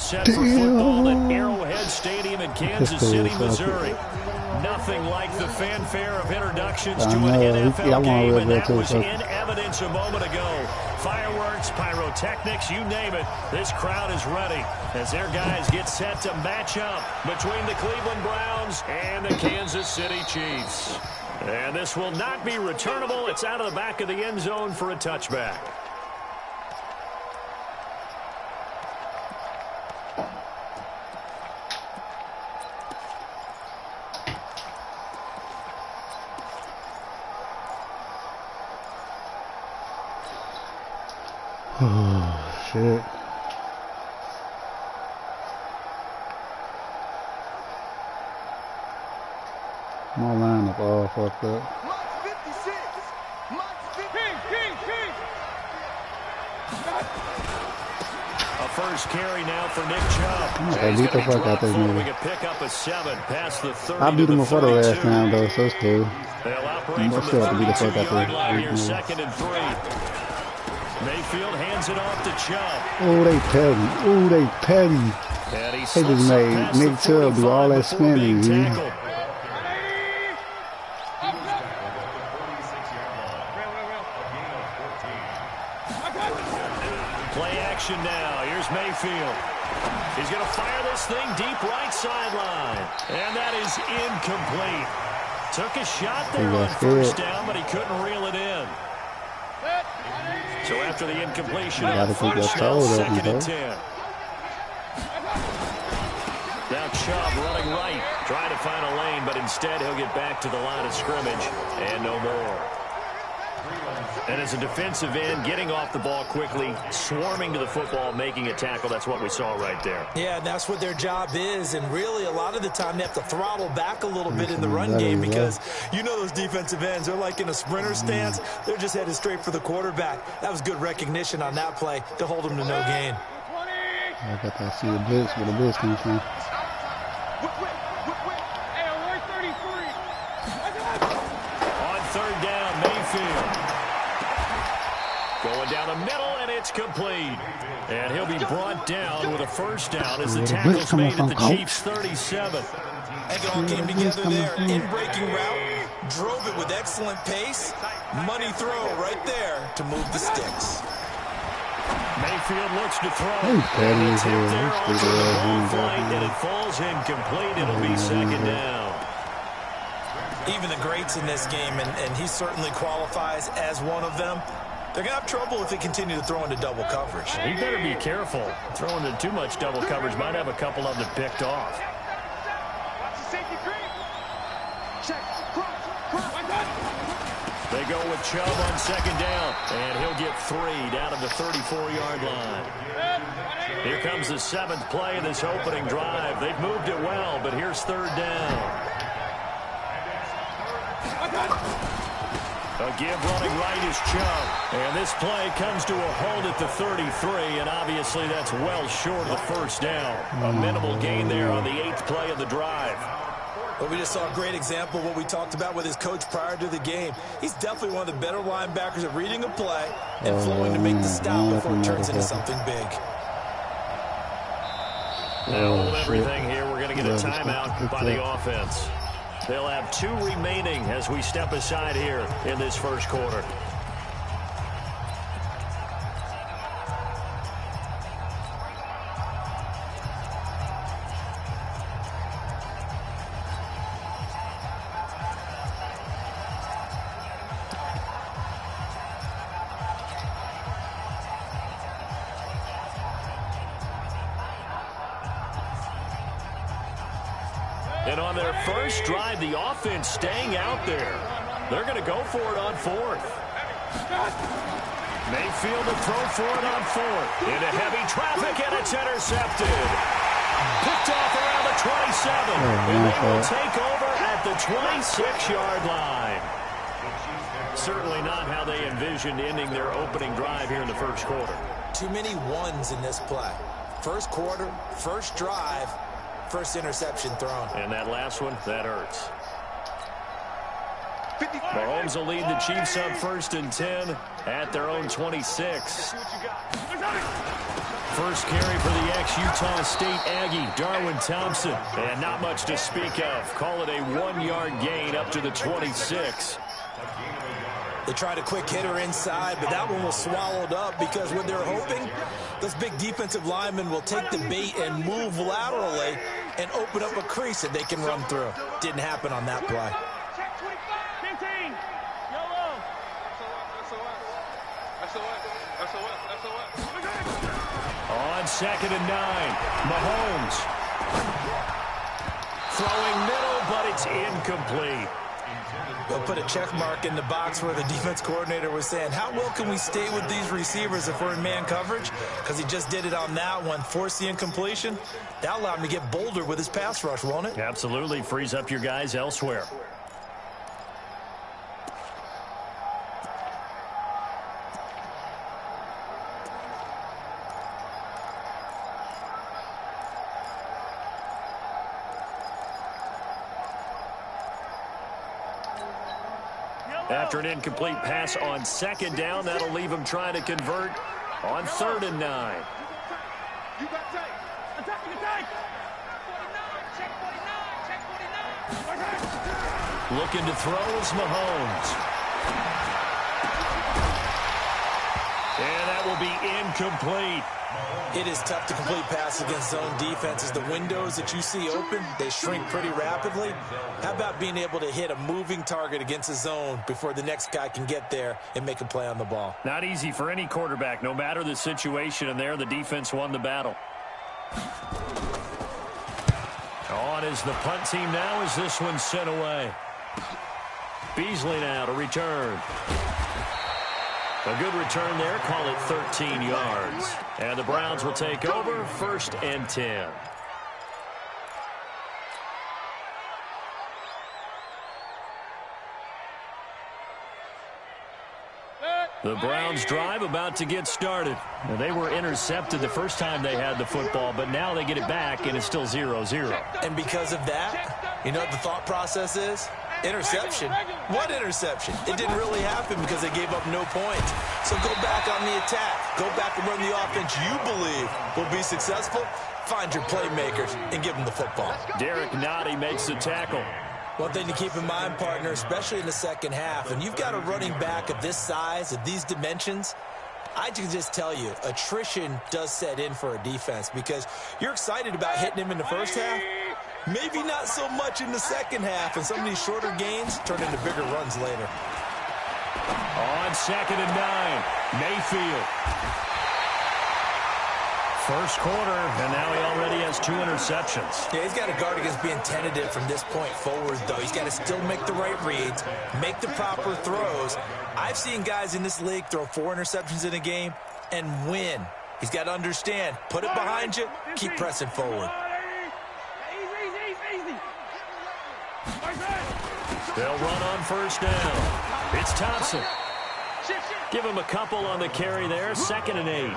set for football at Arrowhead Stadium in Kansas City, Missouri. Nothing like the fanfare of introductions to an NFL game, and that was in evidence a moment ago. Fireworks, pyrotechnics, you name it. This crowd is ready as their guys get set to match up between the Cleveland Browns and the Kansas City Chiefs. And this will not be returnable. It's out of the back of the end zone for a touchback. Oh, shit. My lineup all fucked up. A first carry now for Nick Chubb. I beat the fuck out this nigga. I beat him before the last time though, so it's cool. I'm still have to beat the fuck out this. Second and 3. Mayfield hands it off to Chubb. Oh, they petty. Oh, they petty. They just made Nick Chubb do all that spinning, dude. Play action now. Here's Mayfield. He's going to fire this thing deep right sideline. And that is incomplete. Took a shot there on first down, but he couldn't reel it in. So after the incompletion, first down, second and 10. Now Chubb running right, trying to find a lane, but instead he'll get back to the line of scrimmage and no more. And as a defensive end, getting off the ball quickly, swarming to the football, making a tackle, that's what we saw right there. Yeah, and that's what their job is. And really, a lot of the time, they have to throttle back a little bit in the run game because you know those defensive ends, they're like in a sprinter stance. They're just headed straight for the quarterback. That was good recognition on that play to hold them to no gain. I got to see the blitz, where the blitz comes from. On third down, Mayfield. Going down the middle, and it's complete. And he'll be brought down with a first down as the tackle's made at the Chiefs' 37. And it all came together there. In-breaking route, drove it with excellent pace. Money throw right there to move the sticks. Mayfield looks to throw. And it falls incomplete. It'll be second down. Even the greats in this game, and he certainly qualifies as one of them, they're going to have trouble if they continue to throw into double coverage. He better be careful. Throwing into too much double coverage might have a couple of them picked off. They go with Chubb on second down, and he'll get 3 down at the 34-yard line. Here comes the 7th play of this opening drive. They've moved it well, but here's third down. A give running right is Chubb. And this play comes to a hold at the 33, and obviously that's well short of the first down. A minimal gain there on the 8th play of the drive. But we just saw a great example of what we talked about with his coach prior to the game. He's definitely one of the better linebackers at reading a play and flowing to make the stop before it turns into something big. They'll hold everything here. We're going to get a timeout by the offense. They'll have 2 remaining as we step aside here in this first quarter. And on their first drive, the offense staying out there. They're going to go for it on 4th. Mayfield to throw for it on 4th. Into heavy traffic, and it's intercepted. Picked off around the 27. And they will take over at the 26-yard line. Certainly not how they envisioned ending their opening drive here in the first quarter. Too many ones in this play. First quarter, first drive. First interception thrown. And that last one, that hurts. Mahomes will lead the Chiefs up 1st and 10 at their own 26. First carry for the ex-Utah State Aggie, Darwin Thompson. And not much to speak of. Call it a 1-yard gain up to the 26. They tried a quick hitter inside, but that one was swallowed up because what they're hoping, those big defensive linemen will take the bait and move laterally and open up a crease that they can run through. Didn't happen on that play. On 2nd and 9, Mahomes. Throwing middle, but it's incomplete. They'll put a check mark in the box where the defense coordinator was saying, how well can we stay with these receivers if we're in man coverage? Because he just did it on that one, forced the incompletion. That allowed him to get bolder with his pass rush, won't it? Absolutely. Frees up your guys elsewhere. After an incomplete pass on 2nd down, that'll leave him trying to convert on 3rd and 9. Looking to throw is Mahomes. And that will be incomplete. It is tough to complete passes against zone defenses. The windows that you see open, they shrink pretty rapidly. How about being able to hit a moving target against a zone before the next guy can get there and make a play on the ball? Not easy for any quarterback, no matter the situation, and there the defense won the battle. On is the punt team now as this one's sent away. Beasley now to return. A good return there. Call it 13 yards. And the Browns will take over 1st and 10. The Browns drive about to get started. Now, they were intercepted the first time they had the football, but now they get it back, and it's still 0-0. And because of that, you know what the thought process is? Interception? What interception? It didn't really happen because they gave up no points. So go back on the attack. Go back and run the offense you believe will be successful. Find your playmakers and give them the football. Derek Nottie makes the tackle. One thing to keep in mind, partner, especially in the second half, and you've got a running back of this size, of these dimensions, I can just tell you, attrition does set in for a defense because you're excited about hitting him in the first half. Maybe not so much in the second half, and some of these shorter gains turn into bigger runs later. On 2nd and 9, Mayfield. First quarter, and now he already has 2 interceptions. Yeah, he's got to guard against being tentative from this point forward, though. He's got to still make the right reads, make the proper throws. I've seen guys in this league throw 4 interceptions in a game and win. He's got to understand, put it behind you, keep pressing forward. They'll run on 1st down. It's Thompson. Give him a couple on the carry there, 2nd and 8.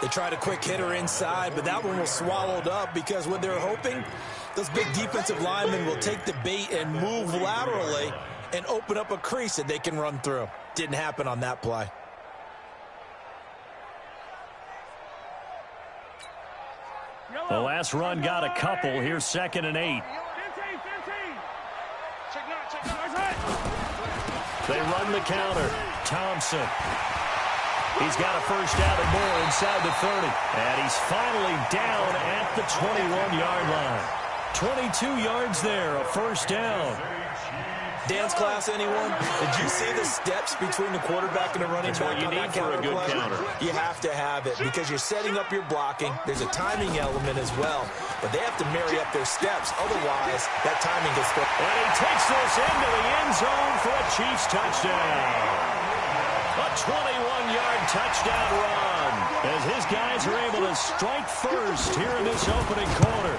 They tried a quick hitter inside, but that one was swallowed up because what they're hoping, those big defensive linemen will take the bait and move laterally and open up a crease that they can run through. Didn't happen on that play. The last run got a couple. Here's 2nd and 8. They run the counter. Thompson. He's got a first down and more inside the 30. And he's finally down at the 21-yard line. 22 yards there, a first down. Dance class, anyone? Did you see the steps between the quarterback and the running back? That's what you need for a good counter. You have to have it because you're setting up your blocking. There's a timing element as well, but they have to marry up their steps. Otherwise, that timing gets thrown. And he takes this into the end zone for a Chiefs touchdown. A 21-yard touchdown run as his guys are able to strike first here in this opening quarter.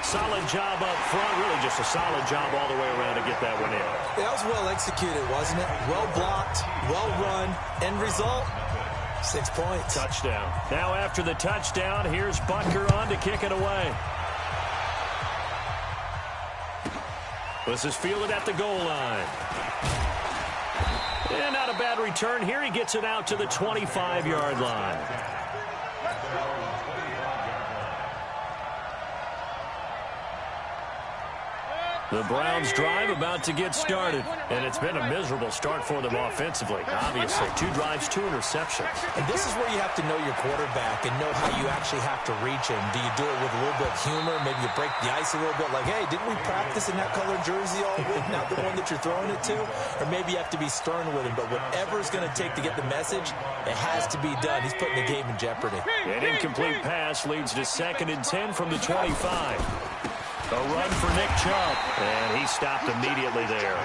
Solid job up front, really just a solid job all the way around to get that one in. Yeah, that was well executed, wasn't it? Well blocked, well run, end result, 6 points. Touchdown. Now after the touchdown, here's Butker on to kick it away. This is fielded at the goal line. And not a bad return here. He gets it out to the 25-yard line. The Browns drive about to get started, and it's been a miserable start for them offensively. Obviously, 2 drives, 2 interceptions. And this is where you have to know your quarterback and know how you actually have to reach him. Do you do it with a little bit of humor? Maybe you break the ice a little bit like, hey, didn't we practice in that colored jersey all week, not the one that you're throwing it to? Or maybe you have to be stern with him. But whatever it's going to take to get the message, it has to be done. He's putting the game in jeopardy. An incomplete pass leads to 2nd and 10 from the 25. A run for Nick Chubb, and he stopped immediately there.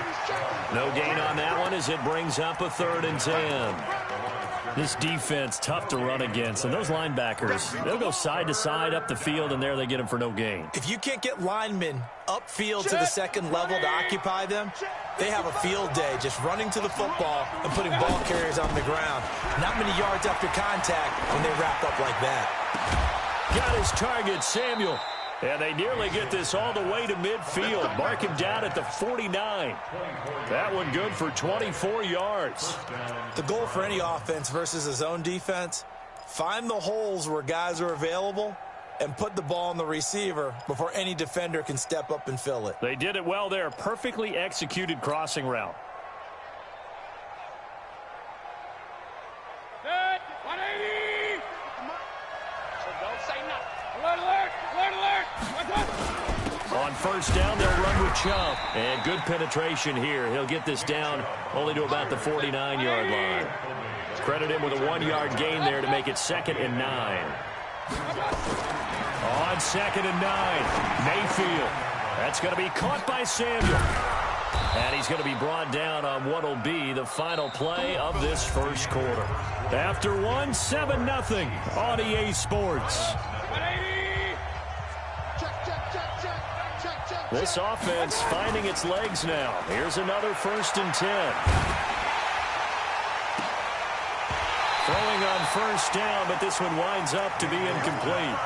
No gain on that one as it brings up a 3rd and 10. This defense, tough to run against, and those linebackers, they'll go side to side up the field, and there they get them for no gain. If you can't get linemen upfield to the 2nd level to occupy them, they have a field day just running to the football and putting ball carriers on the ground. Not many yards after contact when they wrap up like that. Got his target, Samuel. And they nearly get this all the way to midfield. Mark him down at the 49. That one good for 24 yards. The goal for any offense versus a zone defense, find the holes where guys are available and put the ball on the receiver before any defender can step up and fill it. They did it well there. Perfectly executed crossing route. Good. 180. So don't say nothing. Alert, alert, alert, alert. On 1st down, they'll run with Chubb. And good penetration here. He'll get this down only to about the 49-yard line. Credit him with a 1-yard gain there to make it 2nd and 9. On 2nd and 9, Mayfield. That's going to be caught by Samuel. And he's going to be brought down on what will be the final play of this first quarter. After 7-0 on EA Sports. This offense finding its legs now. Here's another 1st and 10. Throwing on 1st down, but this one winds up to be incomplete.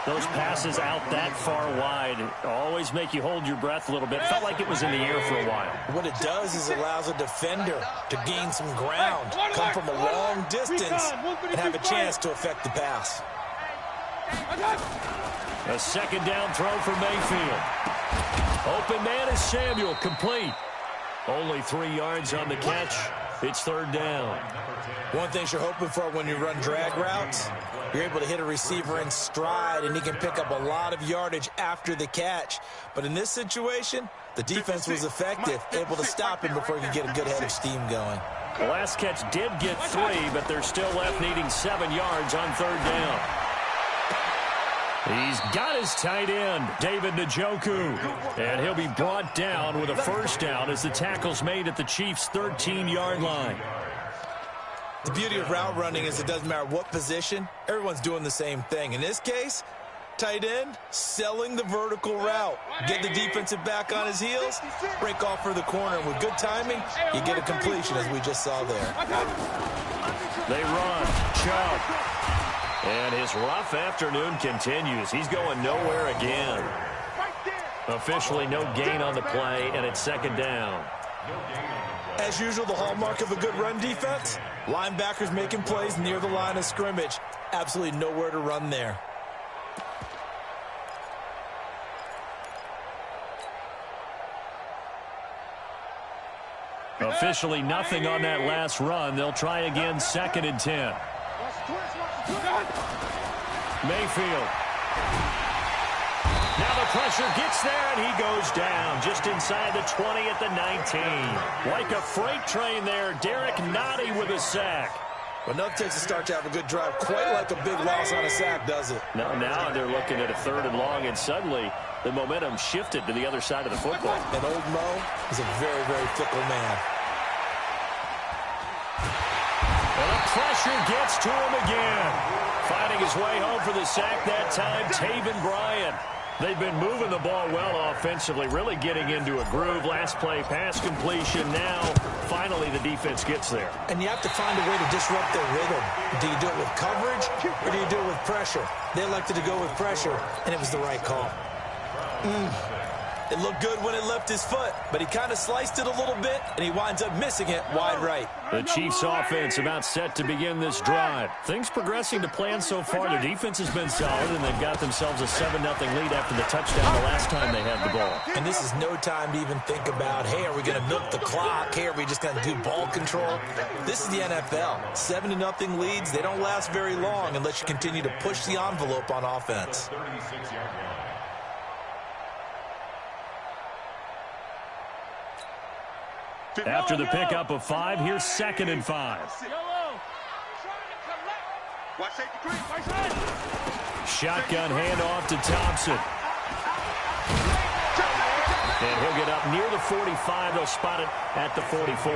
Those passes out that far wide always make you hold your breath a little bit. Felt like it was in the air for a while. What it does is it allows a defender to gain some ground, come from a long distance, and have a chance to affect the pass. A 2nd down throw for Mayfield. Open man is Samuel, complete. Only 3 yards on the catch. It's 3rd down. One thing you're hoping for when you run drag routes, you're able to hit a receiver in stride, and he can pick up a lot of yardage after the catch. But in this situation, the defense was effective, able to stop him before he could get a good head of steam going. The last catch did get 3, but they're still left needing 7 yards on 3rd down. He's got his tight end, David Njoku. And he'll be brought down with a 1st down as the tackle's made at the Chiefs' 13-yard line. The beauty of route running is it doesn't matter what position, everyone's doing the same thing. In this case, tight end, selling the vertical route. Get the defensive back on his heels, break off for the corner. With good timing, you get a completion, as we just saw there. They run. Chubb. And his rough afternoon continues. He's going nowhere again. Officially no gain on the play, and it's 2nd down. As usual, the hallmark of a good run defense, linebackers making plays near the line of scrimmage. Absolutely nowhere to run there. Officially nothing on that last run. They'll try again, 2nd and 10. Mayfield. Now the pressure gets there, and he goes down just inside the 20 at the 19. Like a freight train there, Derek Nottie with a sack. But enough takes a start to have a good drive. Quite like a big loss on a sack, does it? Now they're looking at a 3rd and long, and suddenly the momentum shifted to the other side of the football. And old Mo is a very, very fickle man. And the pressure gets to him again. Finding his way home for the sack that time, Taven Bryan. They've been moving the ball well offensively, really getting into a groove. Last play, pass completion. Now, finally, the defense gets there. And you have to find a way to disrupt their rhythm. Do you do it with coverage, or do you do it with pressure? They elected to go with pressure, and it was the right call. It looked good when it left his foot, but he kind of sliced it a little bit, and he winds up missing it wide right. The Chiefs offense about set to begin this drive. Things progressing to plan so far. The defense has been solid, and they've got themselves a 7-0 lead after the touchdown the last time they had the ball. And this is no time to even think about, hey, are we going to milk the clock? Hey, are we just going to do ball control? This is the NFL. 7-0 leads, they don't last very long unless you continue to push the envelope on offense. After the pickup of 5, here's 2nd and 5. Shotgun handoff to Thompson. And he'll get up near the 45. They'll spot it at the 44.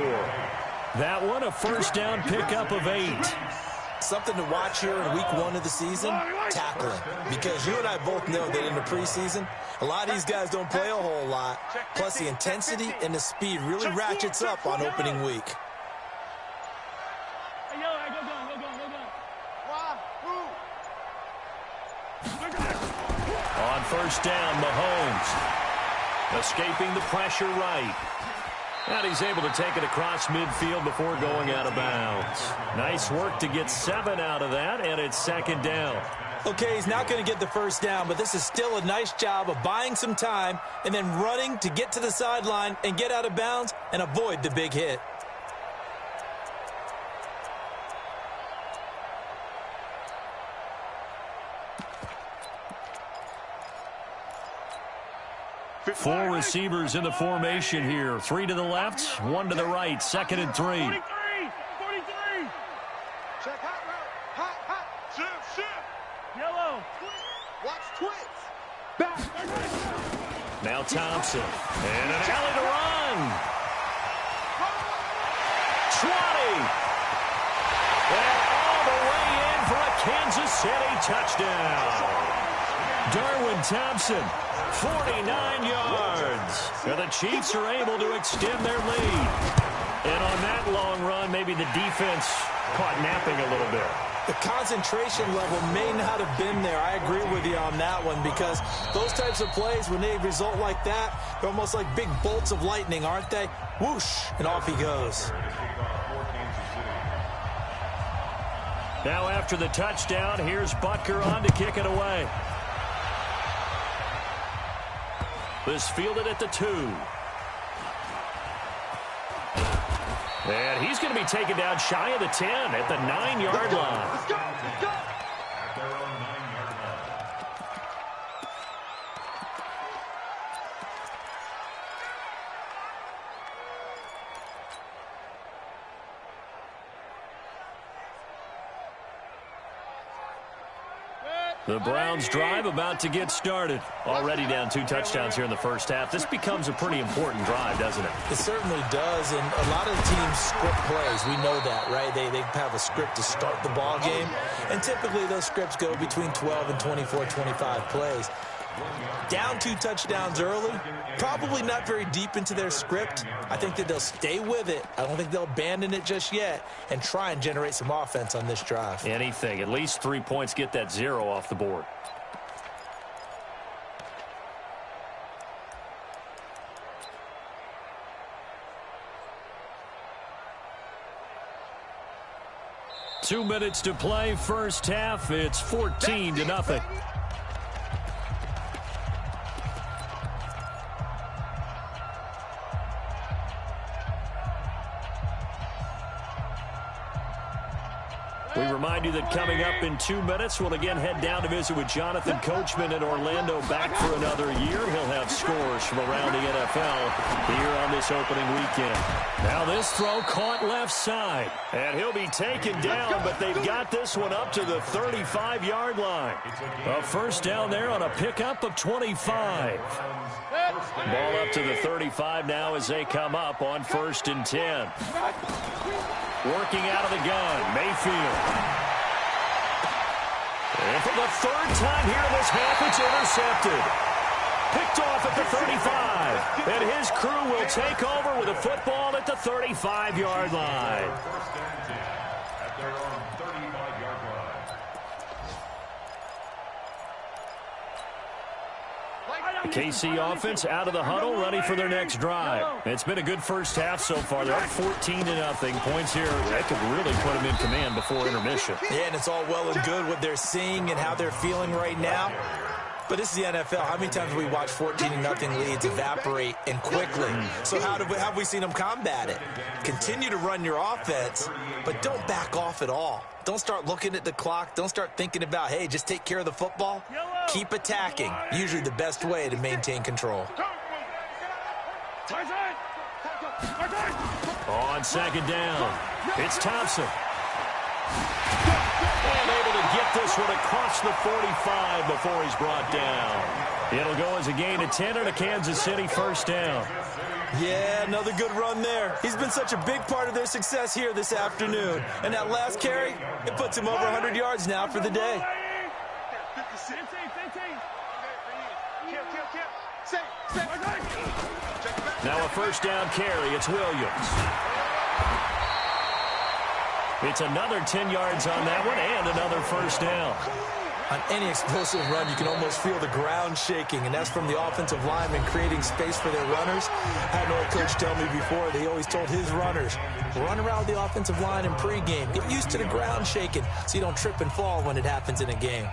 That one, a first down pickup of 8. Something to watch here in week 1 of the season, tackling. Because you and I both know that in the preseason, a lot of these guys don't play a whole lot. Plus, the intensity and the speed really ratchets up on opening week. On first down, Mahomes escaping the pressure right. And he's able to take it across midfield before going out of bounds. Nice work to get 7 out of that, and it's 2nd down. Okay, he's not going to get the first down, but this is still a nice job of buying some time and then running to get to the sideline and get out of bounds and avoid the big hit. Four receivers in the formation here. 3 to the left, 1 to the right. 2nd and 3. 43. Check hot route. Hot. Shift. Yellow. Watch twits. Back. Now Thompson. And an alley to run. 20. And all the way in for a Kansas City touchdown. Darwin Thompson. 49 yards. Now the Chiefs are able to extend their lead. And on that long run, maybe the defense caught napping a little bit. The concentration level may not have been there. I agree with you on that one because those types of plays, when they result like that, they're almost like big bolts of lightning, aren't they? Whoosh, and off he goes. Now after the touchdown, here's Butker on to kick it away. This fielded at the 2. And he's going to be taken down shy of the 10 at the 9-yard line. Let's go. The Browns drive about to get started. Already down 2 touchdowns here in the first half. This becomes a pretty important drive, doesn't it? It certainly does, and a lot of the teams script plays. We know that, right? They have a script to start the ball game, and typically those scripts go between 12 and 24, 25 plays. Down 2 touchdowns early, probably not very deep into their script. I think that they'll stay with it. I don't think they'll abandon it just yet and try and generate some offense on this drive. Anything. At least 3 points, get that 0 off the board. Two minutes to play, first half. It's 14-0. We remind you that coming up in 2 minutes, we'll again head down to visit with Jonathan Coachman in Orlando, back for another year. He'll have scores from around the NFL here on this opening weekend. Now this throw caught left side, and he'll be taken down, but they've got this one up to the 35-yard line. A first down there on a pickup of 25. Ball up to the 35 now as they come up on 1st and 10. Working out of the gun, Mayfield. And for the 3rd time here in this half, it's intercepted. Picked off at the 35. And his crew will take over with a football at the 35-yard line. The KC offense out of the huddle, ready for their next drive. It's been a good first half so far. They're up 14-0. Points here that could really put them in command before intermission. Yeah, and it's all well and good what they're seeing and how they're feeling right now. But this is the NFL. How many times have we watched 14-0 leads evaporate and quickly? So how have we seen them combat it? Continue to run your offense, but don't back off at all. Don't start looking at the clock. Don't start thinking about, hey, just take care of the football. Keep attacking. Usually the best way to maintain control. On second down, it's Thompson. And able to get this one across the 45 before he's brought down. It'll go as a gain of 10 and a Kansas City first down. Yeah, another good run there. He's been such a big part of their success here this afternoon. And that last carry, it puts him over 100 yards now for the day. Now a first down carry. It's Williams. It's another 10 yards on that one and another first down. On any explosive run, you can almost feel the ground shaking, and that's from the offensive linemen creating space for their runners. I had an old coach tell me before, they always told his runners, run around the offensive line in pregame. Get used to the ground shaking so you don't trip and fall when it happens in a game.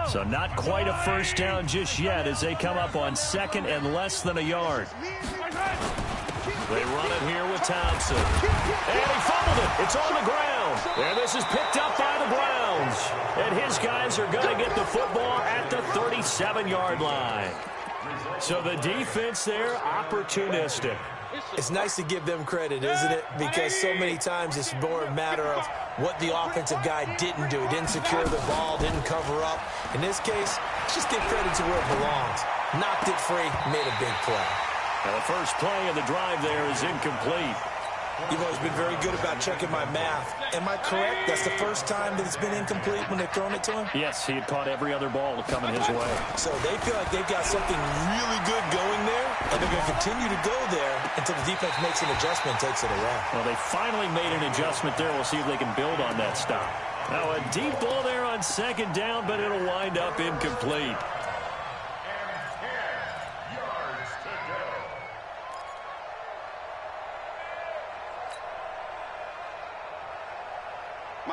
So not quite a first down just yet as they come up on second and less than a yard. They run it here with Thompson. And he fumbled it. It's on the ground. And this is picked up by the Browns. And his guys are going to get the football at the 37-yard line. So the defense there, opportunistic. It's nice to give them credit, isn't it? Because so many times it's more a matter of what the offensive guy didn't do. He didn't secure the ball, didn't cover up. In this case, just give credit to where it belongs. Knocked it free, made a big play. Now the first play of the drive there is incomplete. You've always been very good about checking my math. Am I correct? That's the first time that it's been incomplete when they've thrown it to him? Yes, he had caught every other ball coming his way. So they feel like they've got something really good going there, and they're going to continue to go there until the defense makes an adjustment and takes it away. Well, they finally made an adjustment there. We'll see if they can build on that stop. Now a deep ball there on second down, but it'll wind up incomplete.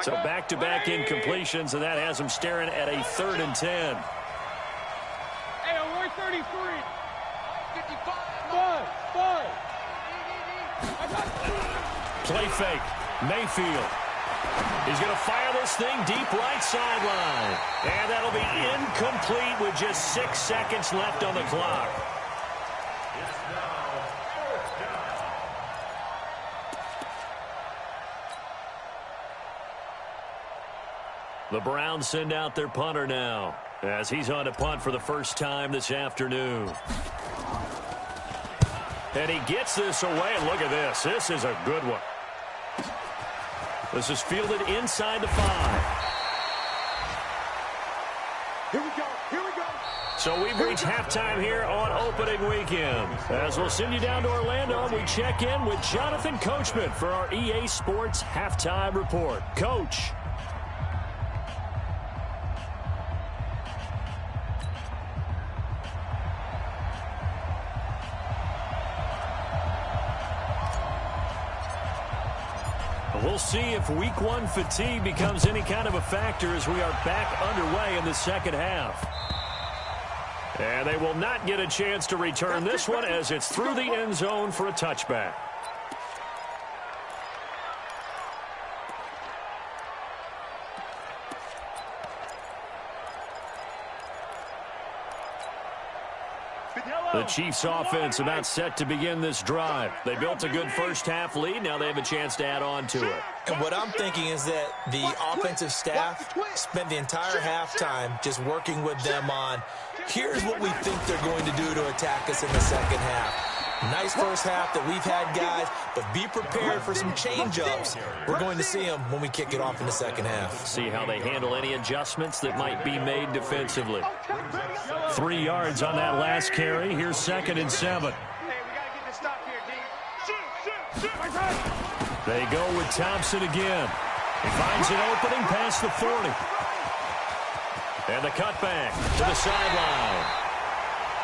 So back-to-back incompletions, and that has them staring at a 3rd and 10. Hey, we're 33. 55. Play fake. Mayfield. He's going to fire this thing deep right sideline. And that'll be incomplete with just 6 seconds left on the clock. The Browns send out their punter now as he's on to punt for the first time this afternoon. And he gets this away. And look at this. This is a good one. This is fielded inside the 5. Here we go. So we've reached halftime here on opening weekend. As we'll send you down to Orlando, we check in with Jonathan Coachman for our EA Sports Halftime Report. Coach. We'll see if week 1 fatigue becomes any kind of a factor as we are back underway in the second half. And they will not get a chance to return this one as it's through the end zone for a touchback. The Chiefs offense about set to begin this drive. They built a good first half lead. Now they have a chance to add on to it. And what I'm thinking is that the offensive staff spent the entire halftime just working with them on, here's what we think they're going to do to attack us in the second half. Nice first half that we've had, guys, but be prepared for some change-ups. We're going to see them when we kick it off in the second half. See how they handle any adjustments that might be made defensively. 3 yards on that last carry. Here's 2nd and 7. They go with Thompson again. He finds an opening past the 40. And the cutback to the sideline.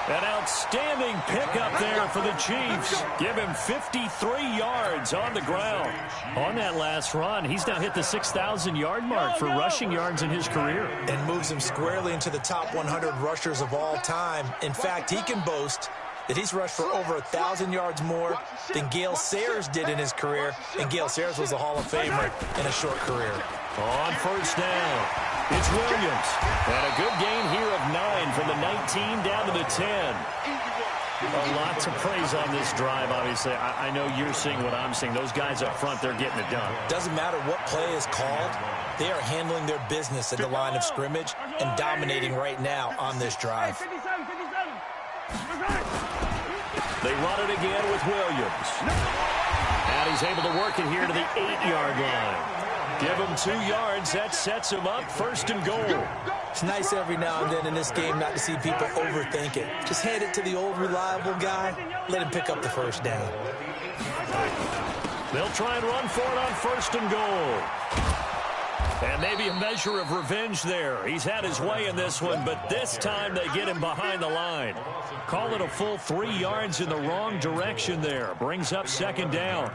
An outstanding pickup there for the Chiefs. Give him 53 yards on the ground. On that last run, he's now hit the 6,000-yard mark for rushing yards in his career. And moves him squarely into the top 100 rushers of all time. In fact, he can boast that he's rushed for over 1,000 yards more than Gale Sayers did in his career. And Gale Sayers was a Hall of Famer in a short career. On first down, it's Williams. And a good gain here of 9 from the 19 down to the 10. A lot to praise on this drive, obviously. I know you're seeing what I'm seeing. Those guys up front, they're getting it done. Doesn't matter what play is called. They are handling their business at the line of scrimmage and dominating right now on this drive. They run it again with Williams. And he's able to work it here to the 8-yard line. Give him 2 yards. That sets him up 1st and goal. It's nice every now and then in this game not to see people overthink it. Just hand it to the old reliable guy. Let him pick up the first down. They'll try and run for it on 1st and goal. And maybe a measure of revenge there. He's had his way in this one, but this time they get him behind the line. Call it a full 3 yards in the wrong direction there. Brings up 2nd down.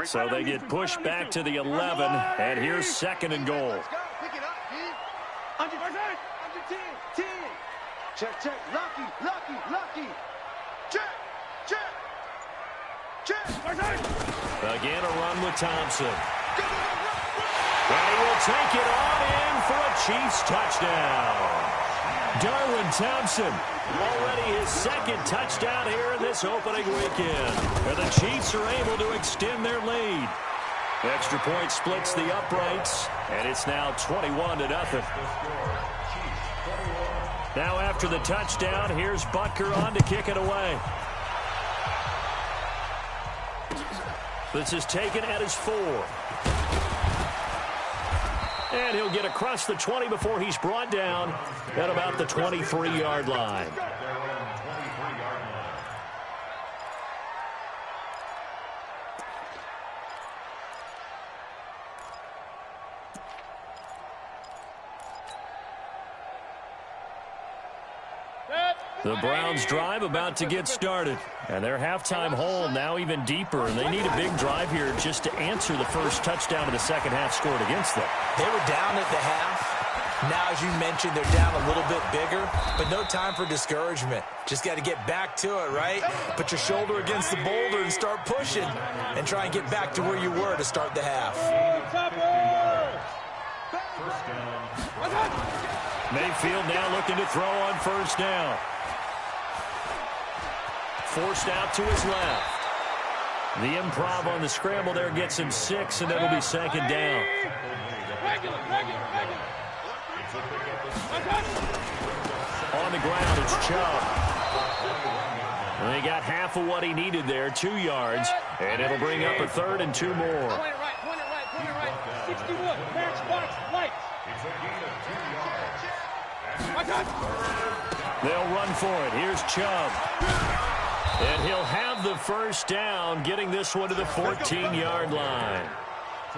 So they get pushed back to the 11, and here's 2nd and goal. Check, check, lucky, lucky, lucky. Check, check, check. Again, a run with Thompson. And he will take it on in for a Chiefs touchdown. Darwin Thompson, already his 2nd touchdown here in this opening weekend. And the Chiefs are able to extend their lead. Extra point splits the uprights, and it's now 21-0. Now after the touchdown, here's Butker on to kick it away. This is taken at his 4. And he'll get across the 20 before he's brought down at about the 23-yard line. The Browns drive about to get started. And their halftime hole now even deeper. And they need a big drive here just to answer the first touchdown of the second half scored against them. They were down at the half. Now, as you mentioned, they're down a little bit bigger. But no time for discouragement. Just got to get back to it, right? Put your shoulder against the boulder and start pushing. And try and get back to where you were to start the half. Mayfield now looking to throw on first down. Forced out to his left. The improv on the scramble there gets him 6, and that'll be 2nd down. On the ground, it's Chubb. And he got half of what he needed there, 2 yards, and it'll bring up a 3rd and 2 more. Point it right, 61, match box, lights. They'll run for it. Here's Chubb. And he'll have the first down, getting this one to the 14-yard line.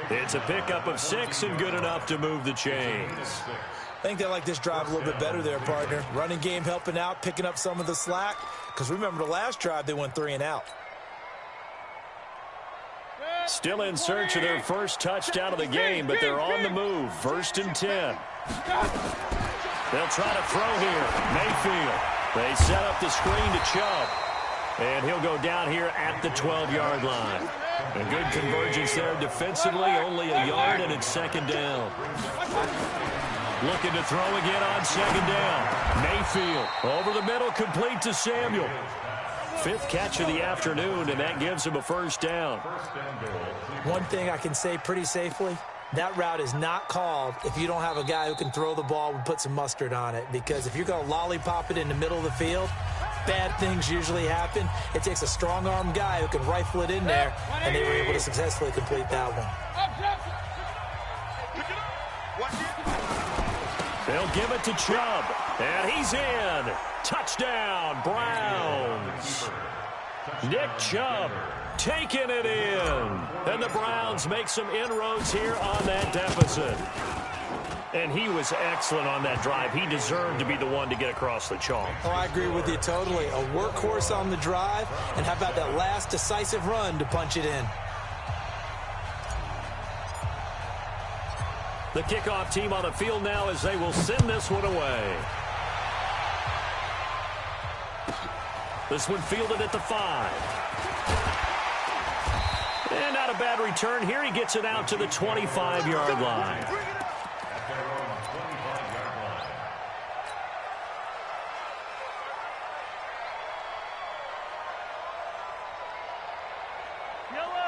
It's a pickup of 6 and good enough to move the chains. I think they like this drive a little bit better there, partner. Running game helping out, picking up some of the slack. Because remember the last drive, they went 3 and out. Still in search of their first touchdown of the game, but they're on the move. 1st and 10. They'll try to throw here. Mayfield. They set up the screen to Chubb. And he'll go down here at the 12-yard line. A good convergence there defensively, only a yard, and it's 2nd down. Looking to throw again on 2nd down. Mayfield over the middle, complete to Samuel. 5th catch of the afternoon, and that gives him a first down. One thing I can say pretty safely, that route is not called if you don't have a guy who can throw the ball and put some mustard on it. Because if you're going to lollipop it in the middle of the field, bad things usually happen. It takes a strong-arm guy who can rifle it in there, and they were able to successfully complete that one. They'll give it to Chubb, and he's in. Touchdown, Browns. Nick Chubb taking it in. And the Browns make some inroads here on that deficit. And he was excellent on that drive. He deserved to be the one to get across the chalk. Oh, I agree with you totally. A workhorse on the drive, and how about that last decisive run to punch it in? The kickoff team on the field now as they will send this one away. This one fielded at the 5. And not a bad return here. He gets it out to the 25-yard line.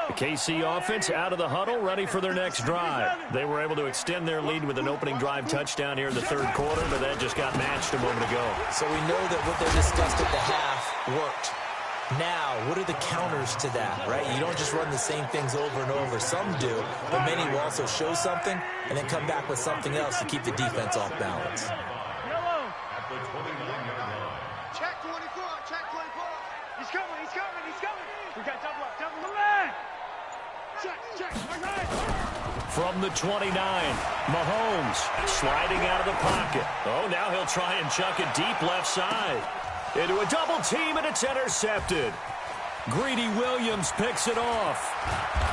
The KC offense out of the huddle, ready for their next drive. They were able to extend their lead with an opening drive touchdown here in the third quarter, but that just got matched a moment ago. So we know that what they discussed at the half worked. Now, what are the counters to that, right? You don't just run the same things over and over. Some do, but many will also show something and then come back with something else to keep the defense off balance. Check 24, check 24. He's coming, he's coming, he's coming. We got double up, double up. Check, check, right. From the 29, Mahomes sliding out of the pocket. Oh, now he'll try and chuck it deep left side. Into a double team, and it's intercepted. Greedy Williams picks it off.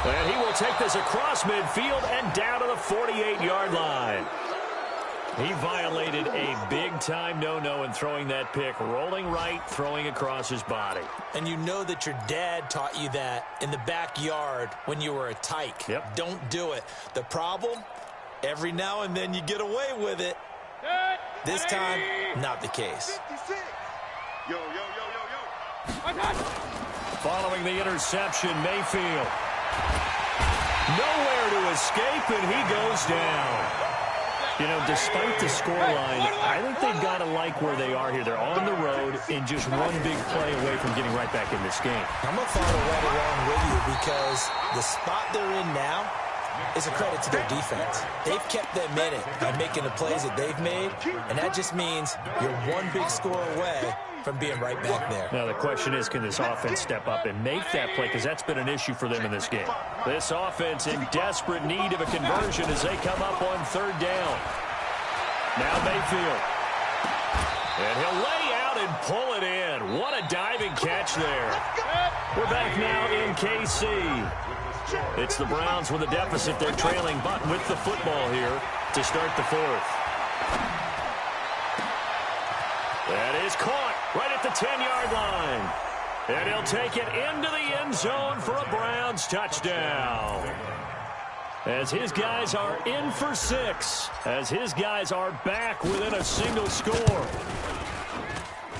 And he will take this across midfield and down to the 48-yard line. He violated a big-time no-no in throwing that pick, rolling right, throwing across his body. And you know that your dad taught you that in the backyard when you were a tyke. Yep. Don't do it. The problem, every now and then you get away with it. This time, not the case. Yo, yo, yo, yo, yo. Following the interception, Mayfield. Nowhere to escape, and he goes down. You know, despite the scoreline, I think they've got to like where they are here. They're on the road and just one big play away from getting right back in this game. I'm going to follow right along with you because the spot they're in now is a credit to their defense. They've kept them in it by making the plays that they've made, and that just means you're one big score away from being right back there. Now, the question is, can this offense step up and make that play? Because that's been an issue for them in this game. This offense in desperate need of a conversion as they come up on third down. Now Mayfield. And he'll lay out and pull it in. What a diving catch there. We're back now in KC. It's the Browns with a deficit. They're trailing, but with the football here to start the fourth. That is caught right at the 10-yard line. And he'll take it into the end zone for a Browns touchdown. As his guys are in for 6. As his guys are back within a single score.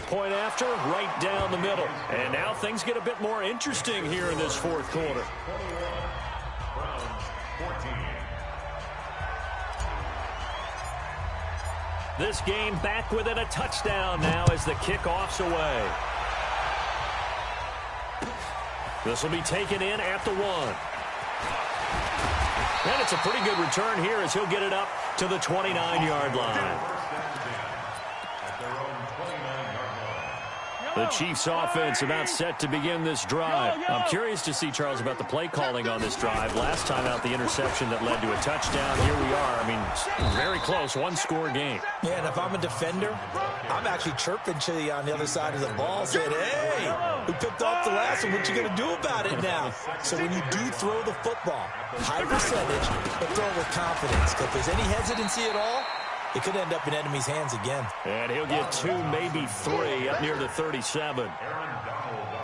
Point after, right down the middle. And now things get a bit more interesting here in this fourth quarter. This game back within a touchdown now as the kickoff's away. This will be taken in at the 1. And it's a pretty good return here as he'll get it up to the 29-yard line. The Chiefs offense about set to begin this drive. I'm curious to see, Charles, about the play calling on this drive. Last time out, the interception that led to a touchdown. Here we are. I mean, very close, one-score game. Yeah, and if I'm a defender, I'm actually chirping to you on the other side of the ball saying, hey, we picked off the last one. What you going to do about it now? So when you do throw the football, high percentage, but throw it with confidence. Because if there's any hesitancy at all, it could end up in enemy's hands again. And he'll get 2, maybe 3 up near the 37.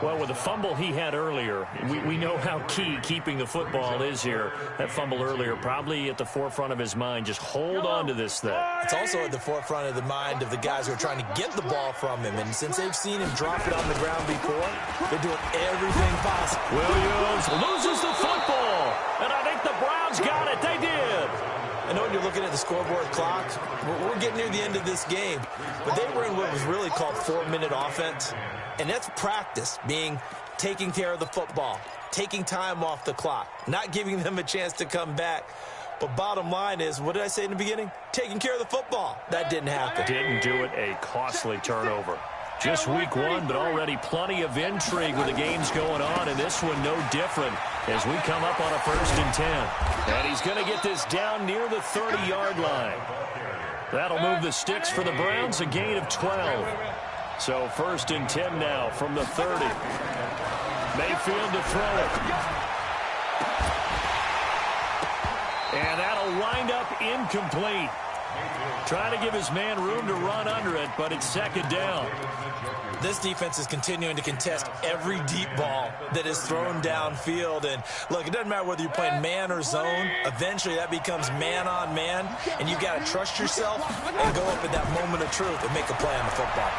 Well, with the fumble he had earlier, we know how key keeping the football is here. That fumble earlier probably at the forefront of his mind. Just hold on to this thing. It's also at the forefront of the mind of the guys who are trying to get the ball from him. And since they've seen him drop it on the ground before, they're doing everything possible. Williams loses the football. And I think the Browns got it. They did. I know when you're looking at the scoreboard clock, we're getting near the end of this game. But they were in what was really called 4-minute offense. And that's practice, being taking care of the football, taking time off the clock, not giving them a chance to come back. But bottom line is, what did I say in the beginning? Taking care of the football. That didn't happen. Didn't do it, a costly turnover. Just week 1, but already plenty of intrigue with the games going on, and this one no different as we come up on a 1st and 10. And he's going to get this down near the 30-yard line. That'll move the sticks for the Browns, a gain of 12. So 1st and 10 now from the 30. Mayfield to throw it. And that'll wind up incomplete. Trying to give his man room to run under it, but it's 2nd down. This defense is continuing to contest every deep ball that is thrown downfield. And, look, it doesn't matter whether you're playing man or zone. Eventually that becomes man-on-man, and you've got to trust yourself and go up at that moment of truth and make a play on the football.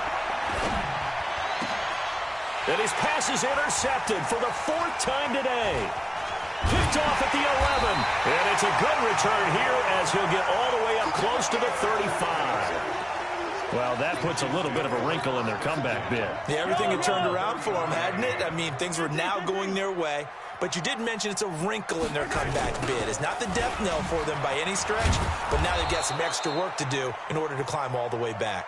And his pass is intercepted for the 4th time today. Picked off at the 11. And it's a good return here as he'll get all the way up close to the 35. Well, that puts a little bit of a wrinkle in their comeback bid. Yeah, everything had turned around for them, hadn't it? I mean, things were now going their way. But you did mention it's a wrinkle in their comeback bid. It's not the death knell for them by any stretch, but now they've got some extra work to do in order to climb all the way back.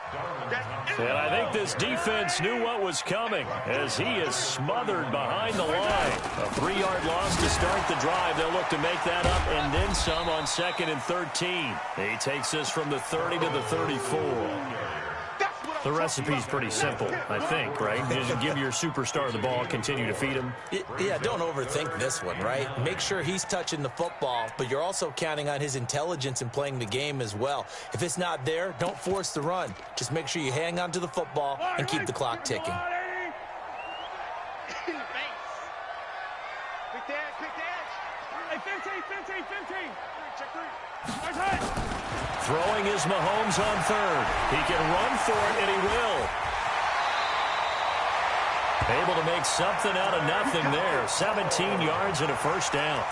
And I think this defense knew what was coming as he is smothered behind the line. A 3-yard loss to start the drive. They'll look to make that up and then some on 2nd and 13. He takes this from the 30 to the 34. The recipe's pretty simple, I think, right? Just give your superstar the ball, continue to feed him. Yeah, don't overthink this one, right? Make sure he's touching the football, but you're also counting on his intelligence in playing the game as well. If it's not there, don't force the run. Just make sure you hang on to the football and keep the clock ticking. Throwing is Mahomes on 3rd. He can run for it, and he will. Able to make something out of nothing there. 17 yards and a 1st down.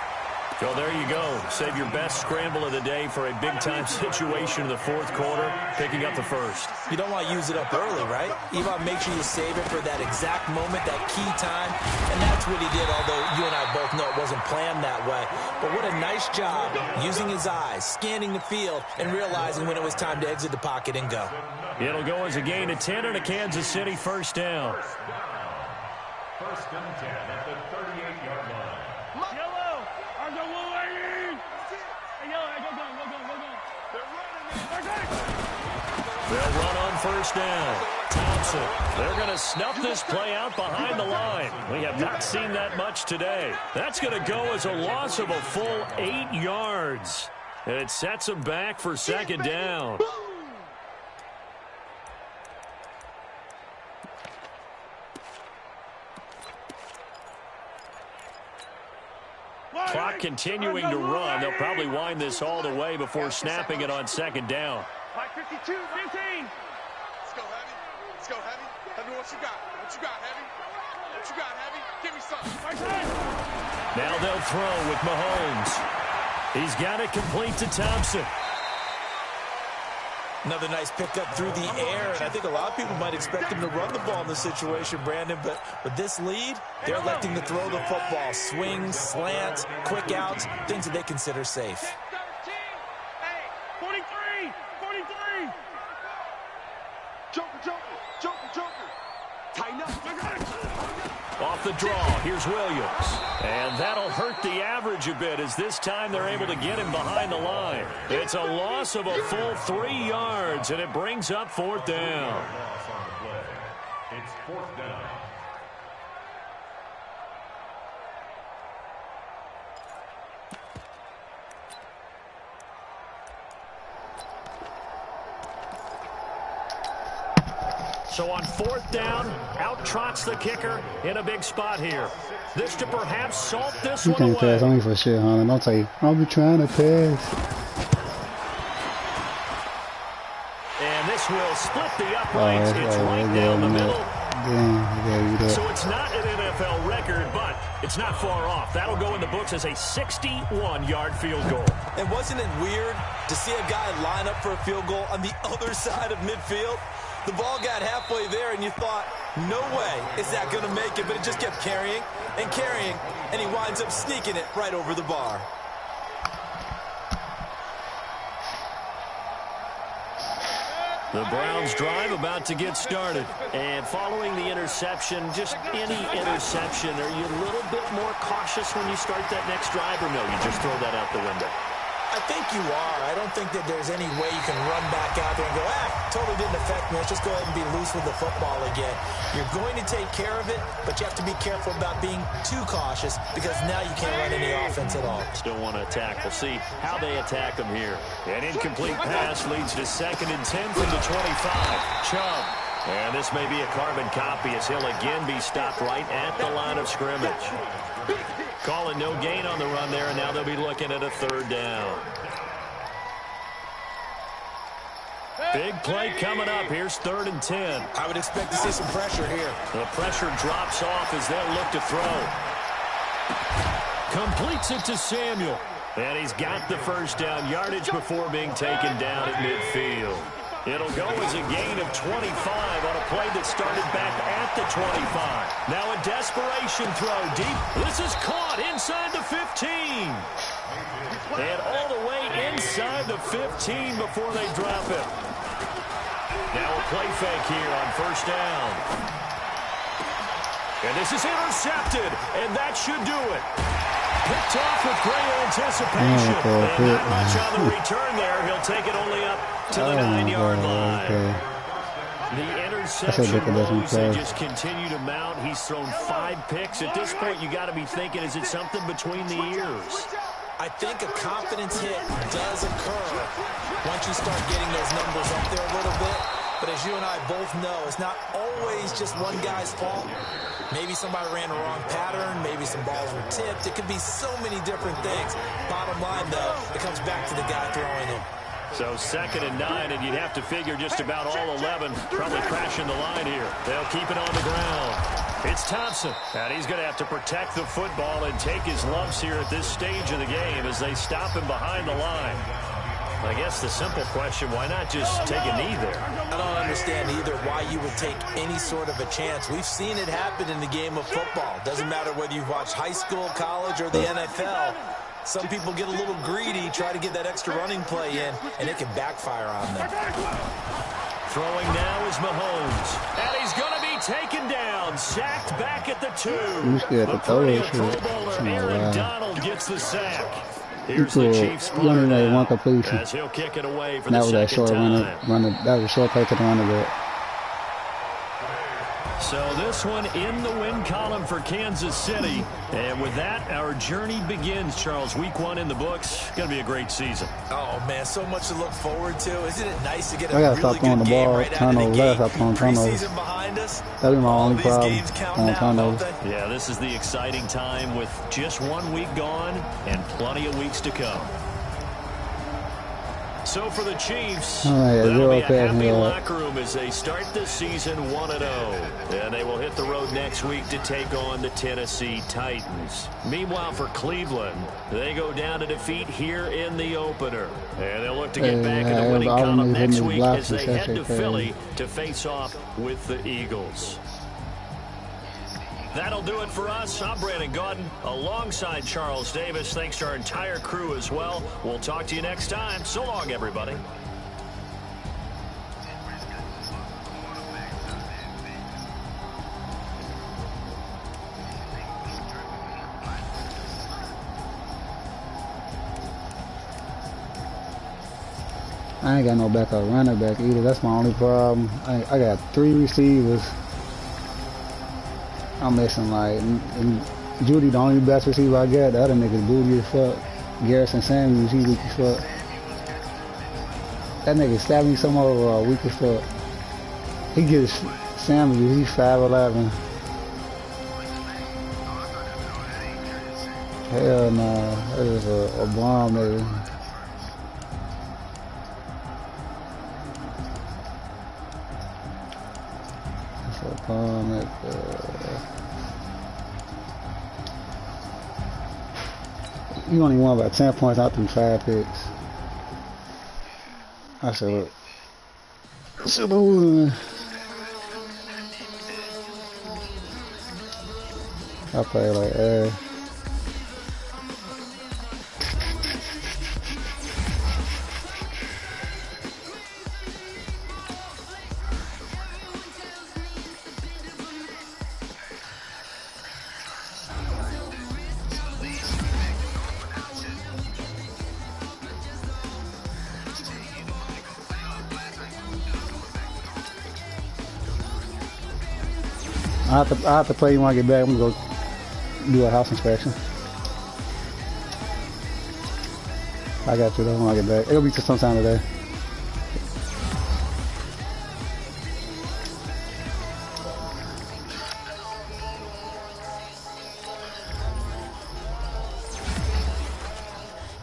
So there you go. Save your best scramble of the day for a big-time situation in the 4th quarter, picking up the 1st. You don't want to use it up early, right? You want to make sure you save it for that exact moment, that key time. And that's what he did, although you and I both know it wasn't planned that way. But what a nice job using his eyes, scanning the field, and realizing when it was time to exit the pocket and go. It'll go as a gain of 10 and a Kansas City 1st down. 1st and 10 at the 38-yard line. They'll run on 1st down. Thompson. They're going to snuff this play out behind the line. We have not seen that much today. That's going to go as a loss of a full 8 yards. And it sets them back for 2nd down. Clock continuing to run. They'll probably wind this all the way before snapping it on 2nd down. 52, 15. Let's go, Heavy. Let's go, Heavy. Heavy, what you got? What you got, Heavy? What you got, Heavy? Give me something. Now they'll throw with Mahomes. He's got it complete to Thompson. Another nice pickup through the air, and I think a lot of people might expect him to run the ball in this situation, Brandon, but with this lead, they're electing to throw the football. Swings, slants, quick outs, things that they consider safe. 43, 43. Joker, Joker, Joker, Joker. Tighten up. Off the draw, here's Williams. And that'll hurt the average a bit as this time they're able to get him behind the line. It's a loss of a full 3 yards, and it brings up 4th down. It's 4th down. So on 4th down, out trots the kicker in a big spot here. This to perhaps salt this one away. You can't pass on me for shit, Hunter. Don't say, I'll be trying to pass. And this will split the uprights. It's right down the middle. So it's not an NFL record, but it's not far off. That'll go in the books as a 61-yard field goal. And wasn't it weird to see a guy line up for a field goal on the other side of midfield? The ball got halfway there, and you thought, no way is that going to make it, but it just kept carrying and carrying, and he winds up sneaking it right over the bar. The Browns drive about to get started. And following the interception, just any interception, are you a little bit more cautious when you start that next drive, or no, you just throw that out the window? I think you are. I don't think that there's any way you can run back out there and go, totally didn't affect me. Let's just go ahead and be loose with the football again. You're going to take care of it, but you have to be careful about being too cautious because now you can't run any offense at all. Still want to attack. We'll see how they attack them here. An incomplete pass leads to 2nd and 10 from the 25. Chubb. And this may be a carbon copy as he'll again be stopped right at the line of scrimmage. Calling no gain on the run there, and now they'll be looking at a 3rd down. Big play coming up. Here's 3rd and 10. I would expect to see some pressure here. The pressure drops off as they'll look to throw. Completes it to Samuel. And he's got the 1st down yardage before being taken down at midfield. It'll go as a gain of 25 on a play that started back at the 25. Now a desperation throw deep. This is caught inside the 15. And all the way inside the 15 before they drop it. Now a play fake here on 1st down. And this is intercepted, and that should do it. Picked off with great anticipation. And not much on the return there. He'll take it only up to the 9-yard line. Okay. The interception woes, they just continue to mount. He's thrown 5 picks. At this point, you got to be thinking, is it something between the ears? I think a confidence hit does occur once you start getting those numbers up there a little bit. But as you and I both know, it's not always just one guy's fault. Maybe somebody ran a wrong pattern. Maybe some balls were tipped. It could be so many different things. Bottom line, though, it comes back to the guy throwing them. So 2nd and 9, and you'd have to figure just about all 11 probably crashing the line here. They'll keep it on the ground. It's Thompson, and he's going to have to protect the football and take his lumps here at this stage of the game as they stop him behind the line. I guess the simple question, why not just take a knee there? I don't understand either why you would take any sort of a chance. We've seen it happen in the game of football. Doesn't matter whether you've watched high school, college, or the NFL. Some people get a little greedy, try to get that extra running play in, and it can backfire on them. Throwing now is Mahomes. And he's going to be taken down. Sacked back at the 2. The perennial Pro Bowler Aaron Donald gets the sack. Here's the Chiefs punter now, one completion. as he'll kick it away for the 2nd time. That was a short play to the running back. So this one in the win column for Kansas City. And with that, our journey begins, Charles. Week 1 in the books. Going to be a great season. Oh, man, so much to look forward to. Isn't it nice to get a really good game right out of the gate? Preseason behind us. That'll be my only problem. Yeah, this is the exciting time with just 1 week gone and plenty of weeks to come. So for the Chiefs, that'll be a happy locker room as they start the season 1-0. And they will hit the road next week to take on the Tennessee Titans. Meanwhile, for Cleveland, they go down to defeat here in the opener. And they'll look to get back in the winning column next week as they head to Philly to face off with the Eagles. That'll do it for us. I'm Brandon Gaudin alongside Charles Davis. Thanks to our entire crew as well. We'll talk to you next time. So long, everybody. I ain't got no backup running back either. That's my only problem. I got 3 receivers. I'm missing like Judy, the only best receiver I got. The other nigga's booty as fuck. Garrison Samuels, he weak as fuck. That nigga stabbed me some over weak as fuck. He gets Samuels, he's 5'11". Hell nah, that is a bomb nigga. You only won about 10 points out through 5 picks. I should have won. I play like I have to play you when I get back. I'm gonna go do a house inspection. I got you though when I get back. It'll be sometime today.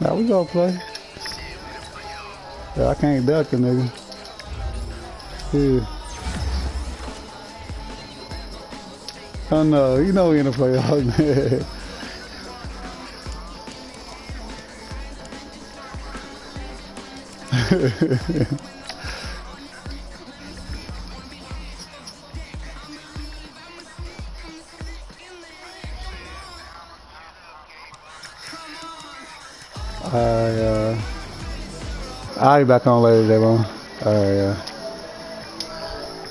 Now we gonna play. Yeah, I can't duck the nigga. Yeah. Oh no, you know we in the playoffs, man. I'll be back on later, Devon. Alright, yeah.